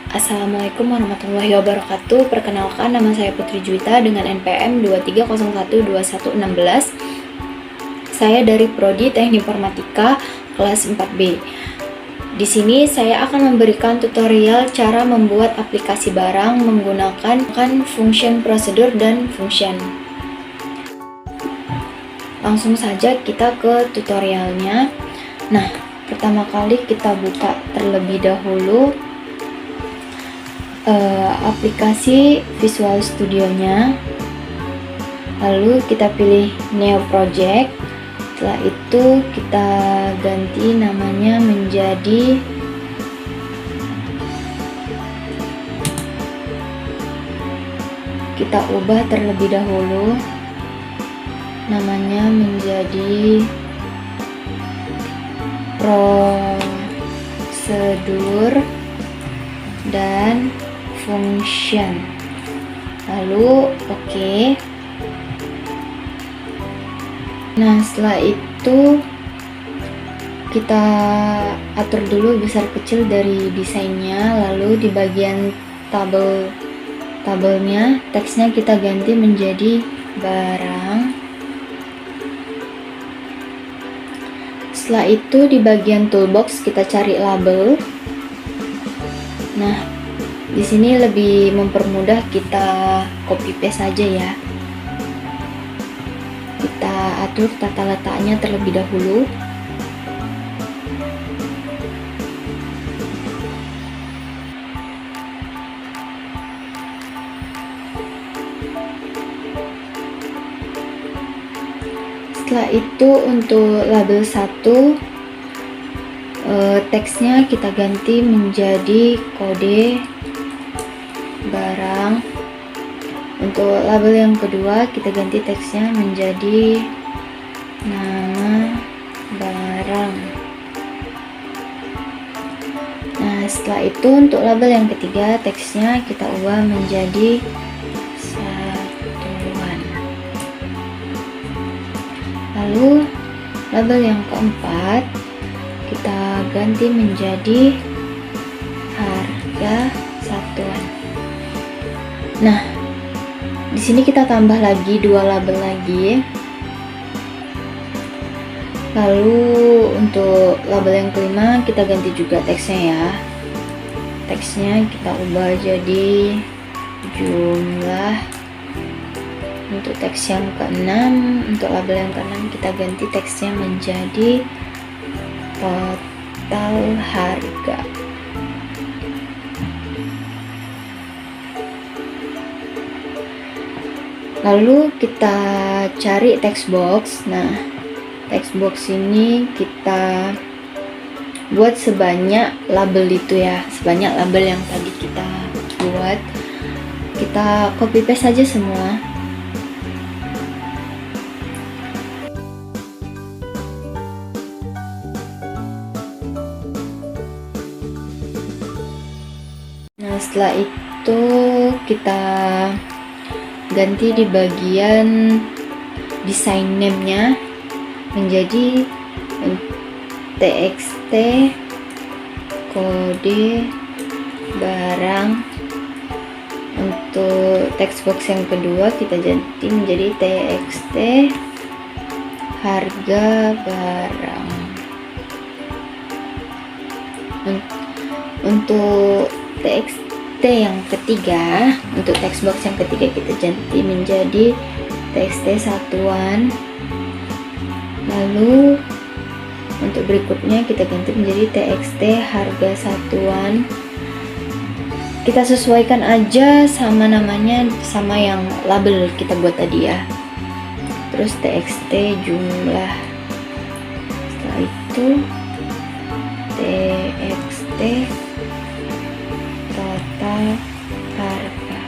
Assalamualaikum warahmatullahi wabarakatuh. Perkenalkan, nama saya Putri Juwita dengan NPM 23012116. Saya dari Prodi Teknik Informatika kelas 4B. Di sini saya akan memberikan tutorial cara membuat aplikasi barang menggunakan function, prosedur, dan function. Langsung saja kita ke tutorialnya. Nah, pertama kali kita buka terlebih dahulu aplikasi Visual Studio-nya, lalu kita pilih New Project. Setelah itu kita ganti namanya menjadi kita ubah terlebih dahulu namanya menjadi prosedur dan function, lalu oke. Nah, setelah itu kita atur dulu besar kecil dari desainnya, lalu di bagian tabelnya teksnya kita ganti menjadi barang. Setelah itu di bagian toolbox kita cari label. Nah, di sini lebih mempermudah, kita copy paste saja ya. Kita atur tata letaknya terlebih dahulu. Setelah itu untuk label 1, teksnya kita ganti menjadi kode barang. Untuk label yang kedua kita ganti teksnya menjadi nama barang. Nah, setelah itu untuk label yang ketiga teksnya kita ubah menjadi satuan. Lalu label yang keempat kita ganti menjadi harga satuan. Nah, di sini kita tambah lagi 2 label lagi. Lalu untuk label yang kelima kita ganti juga teksnya ya. Teksnya kita ubah jadi jumlah. Untuk teks yang keenam, untuk label yang keenam kita ganti teksnya menjadi total harga. Lalu kita cari text box. Nah, text box ini kita buat sebanyak label itu ya, sebanyak label yang tadi kita buat. Kita copy paste saja semua. Nah, setelah itu kita ganti di bagian design name-nya menjadi txt kode barang. Untuk text box yang kedua kita ganti menjadi txt harga barang. Untuk txt yang ketiga, untuk text box yang ketiga kita ganti menjadi txt satuan. Lalu untuk berikutnya kita ganti menjadi txt harga satuan. Kita sesuaikan aja sama namanya, sama yang label kita buat tadi ya. Terus txt jumlah. Setelah itu txt total harga.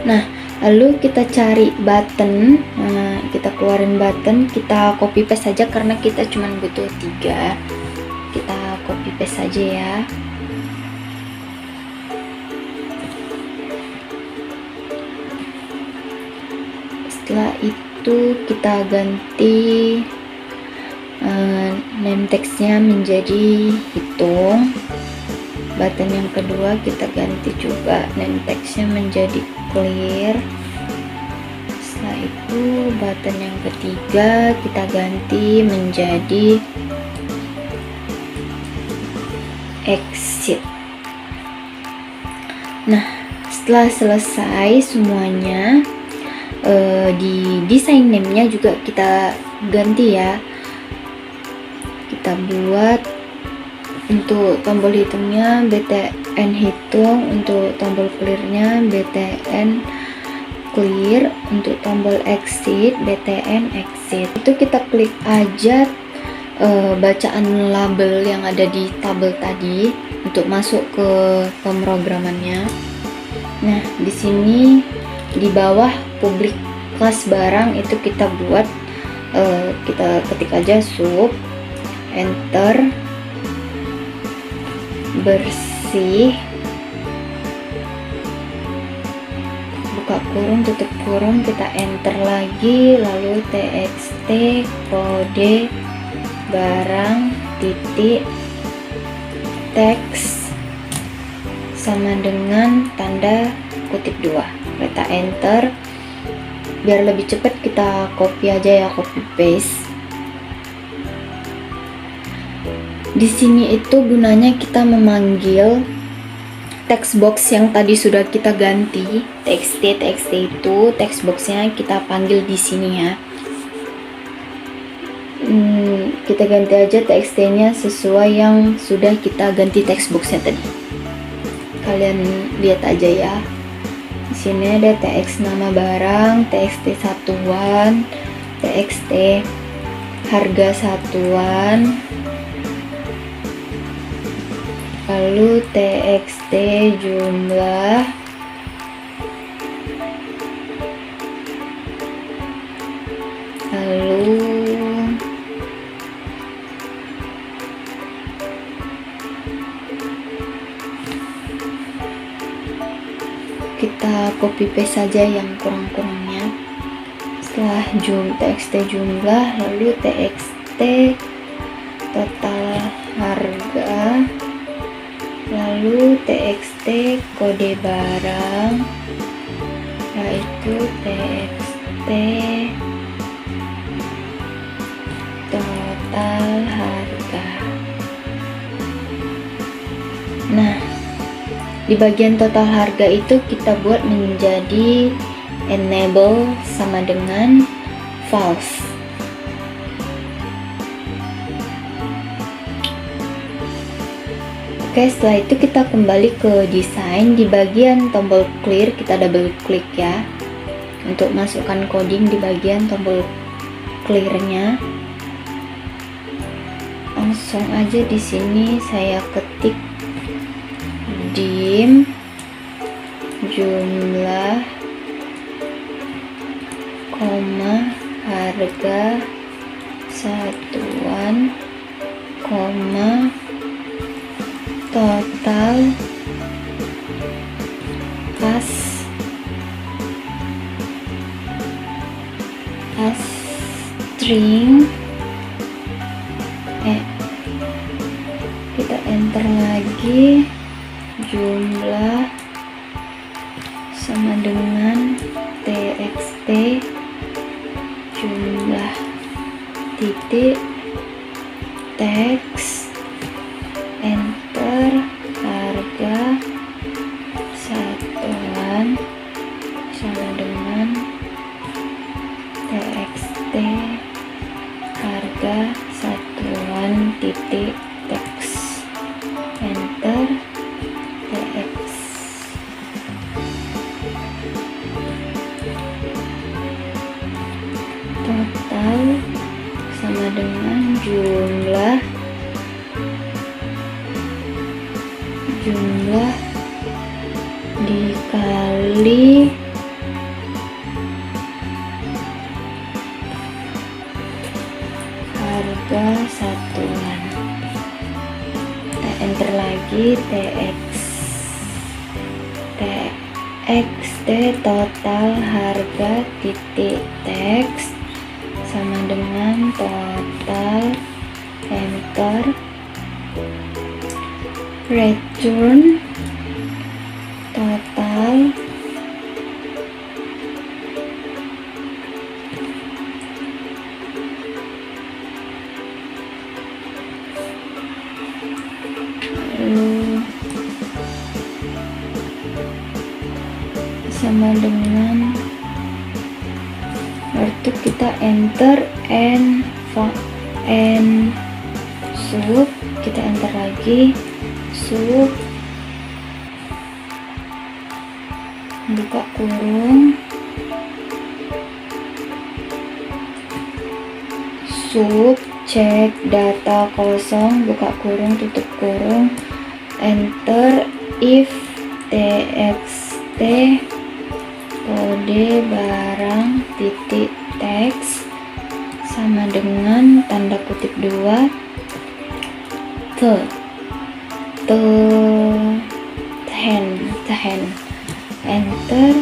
Nah, lalu kita cari button. Nah, kita keluarin button, kita copy paste saja karena kita cuma butuh 3. Kita copy paste saja ya. Setelah itu kita ganti name text-nya menjadi hitung. Button yang kedua kita ganti juga name text-nya menjadi clear. Setelah itu button yang ketiga kita ganti menjadi exit. Nah, setelah selesai semuanya, di desain name-nya juga kita ganti ya. Kita buat untuk tombol hitungnya BTN hitung, untuk tombol clear-nya BTN clear, untuk tombol exit BTN exit. Itu kita klik aja bacaan label yang ada di tabel tadi untuk masuk ke pemrogramannya. Nah, di sini di bawah publik kelas barang itu kita buat kita ketik aja sub, enter, bersih, buka kurung, tutup kurung, kita enter lagi, lalu txt kode barang titik teks sama dengan tanda kutip 2. Kita enter, biar lebih cepat kita copy aja ya, copy paste. Di sini itu gunanya kita memanggil text box yang tadi sudah kita ganti, txt itu text boxnya kita panggil di sini ya. Kita ganti aja txt-nya sesuai yang sudah kita ganti text box-nya tadi. Kalian lihat aja ya. Di sini ada tx nama barang, txt satuan, txt harga satuan, lalu txt jumlah, lalu kita copy paste saja yang kurang-kurangnya. Setelah txt jumlah, lalu txt total harga, lalu txt kode barang, yaitu txt total harga. Nah, di bagian total harga itu kita buat menjadi enable sama dengan false. Oke, setelah itu kita kembali ke desain. Di bagian tombol clear kita double klik ya untuk masukkan coding di bagian tombol clear-nya. Langsung aja di sini saya ketik dim jumlah koma harga satuan koma total as string kita enter lagi, jumlah sama dengan txt jumlah titik teks, enter, harga satuan sama dengan txt harga satuan titik teks, enter, tx. Total sama dengan jumlah dikali harga satuan. Kita enter lagi txt total harga titik teks sama dengan total, enter, return total lalu sama dengan waktu kita enter and sub, kita enter lagi sub, buka kurung, sub, cek data kosong, buka kurung, tutup kurung, enter if txt kode barang titik teks sama dengan tanda kutip 2 ten, enter,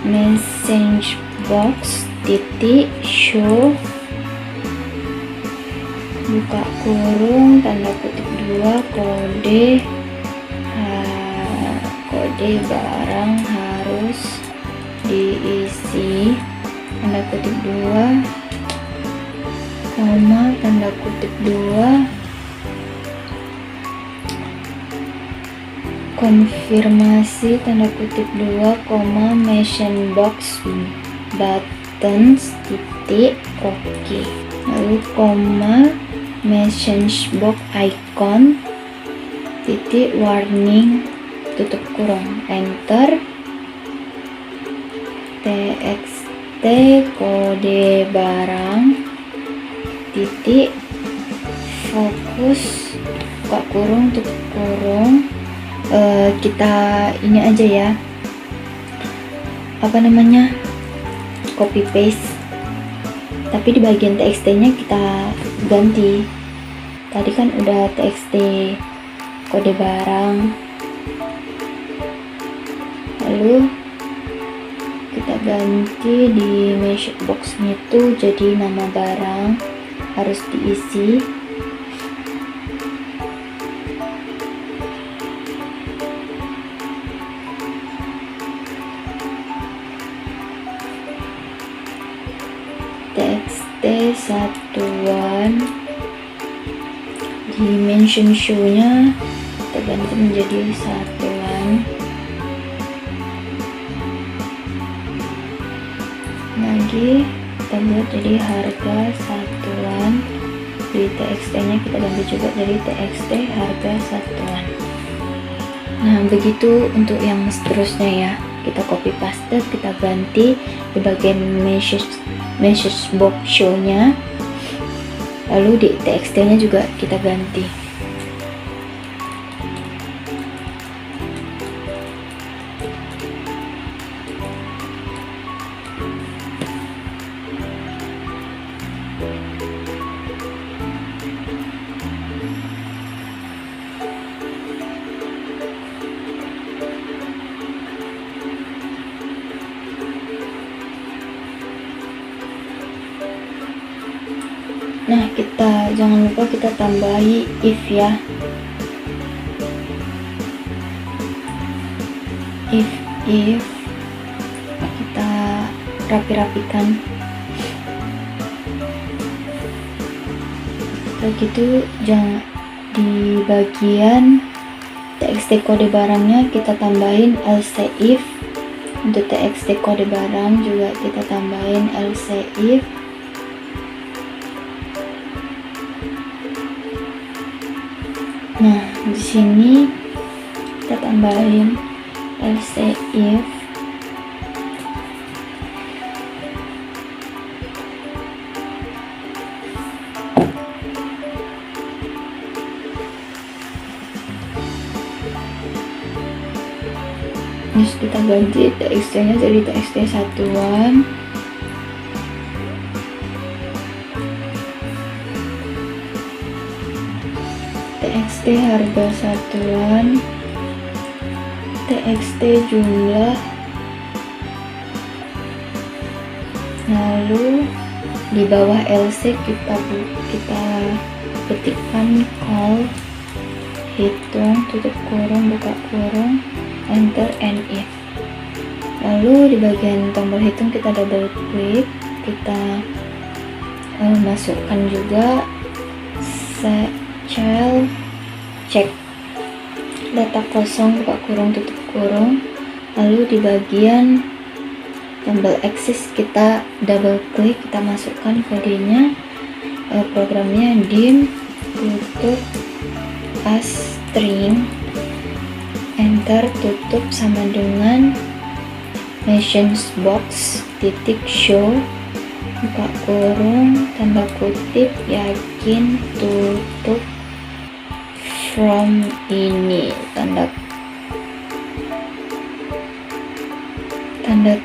message box titik show, buka kurung, tanda kutip 2 kode barang harus diisi, tanda kutip 2 koma, tanda kutip 2 konfirmasi, tanda kutip 2 koma, mention box buttons titik oke, lalu koma, message box icon titik warning, tutup kurung, enter, txt kode barang titik fokus, buka kurung, tutup kurung. Kita ini aja ya, apa namanya, copy paste, tapi di bagian txt nya kita ganti. Tadi kan udah txt kode barang, lalu kita ganti di message box nya itu jadi nama barang harus diisi. txt satuan, dimension show nya kita ganti menjadi satuan, lagi kita buat jadi harga satuan, di txt nya kita ganti juga dari txt harga satuan. Nah begitu untuk yang seterusnya ya, kita copy paste, kita ganti di bagian message box show nya, lalu di txt nya juga kita ganti. Nah kita jangan lupa kita tambahi if ya, if kita rapi-rapikan begitu. Jangan di bagian txt kode barangnya kita tambahin else if, untuk txt kode barang juga kita tambahin else if. Nah, di sini kita tambahin else if terus kita ganti txt nya jadi txt satuan, txt harga satuan, txt jumlah, lalu Di bawah LC kita ketikkan call, hitung, tutup kurung, buka kurung, enter and if. Lalu di bagian tombol hitung kita double klik, kita masukkan juga child check, data kosong, buka kurung, tutup kurung. Lalu di bagian tombol axis kita double klik, kita masukkan kodenya, programnya dim, tutup as string, enter, tutup sama dengan message box titik show, buka kurung, tanda kutip, yakin, tutup from ini, tanda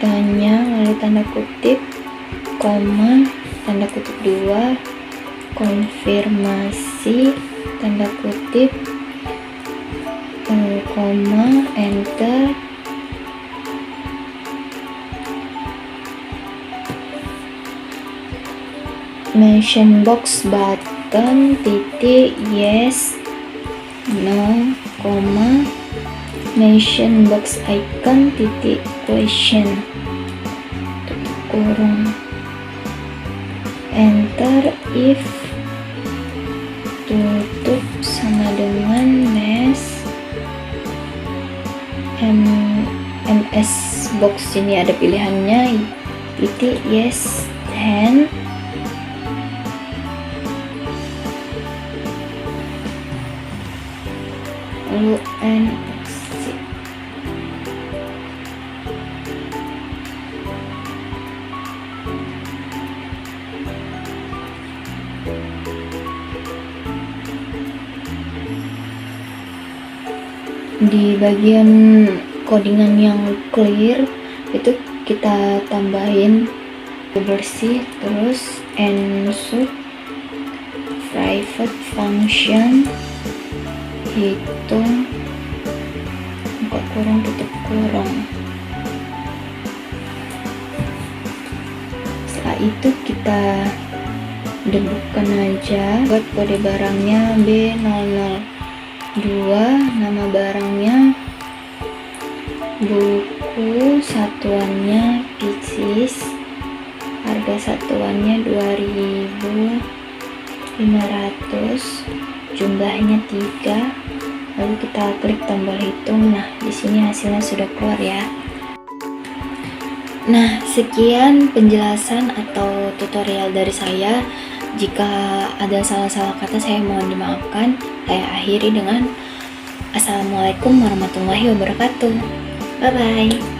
tanya, lalu tanda kutip, koma, tanda kutip 2, konfirmasi, tanda kutip, koma, enter, mention box button, titik, yes, no, koma, mention box icon, titik, question, tutup kurung, enter, if, tutup sama dengan ms box. Ini ada pilihannya, titik, yes, 10, lalu exit. Di bagian codingan yang clear itu kita tambahin bersih, terus ensub private function, hitung, buka kurung, tutup kurung. Setelah itu kita debugkan aja, buat kode barangnya B002, nama barangnya buku, satuannya pieces, harga satuannya 2.500, jumlahnya 3. Lalu kita klik tombol hitung. Nah, di sini hasilnya sudah keluar ya. Nah, sekian penjelasan atau tutorial dari saya. Jika ada salah-salah kata, saya mohon dimaafkan. Saya akhiri dengan Assalamualaikum warahmatullahi wabarakatuh. Bye bye.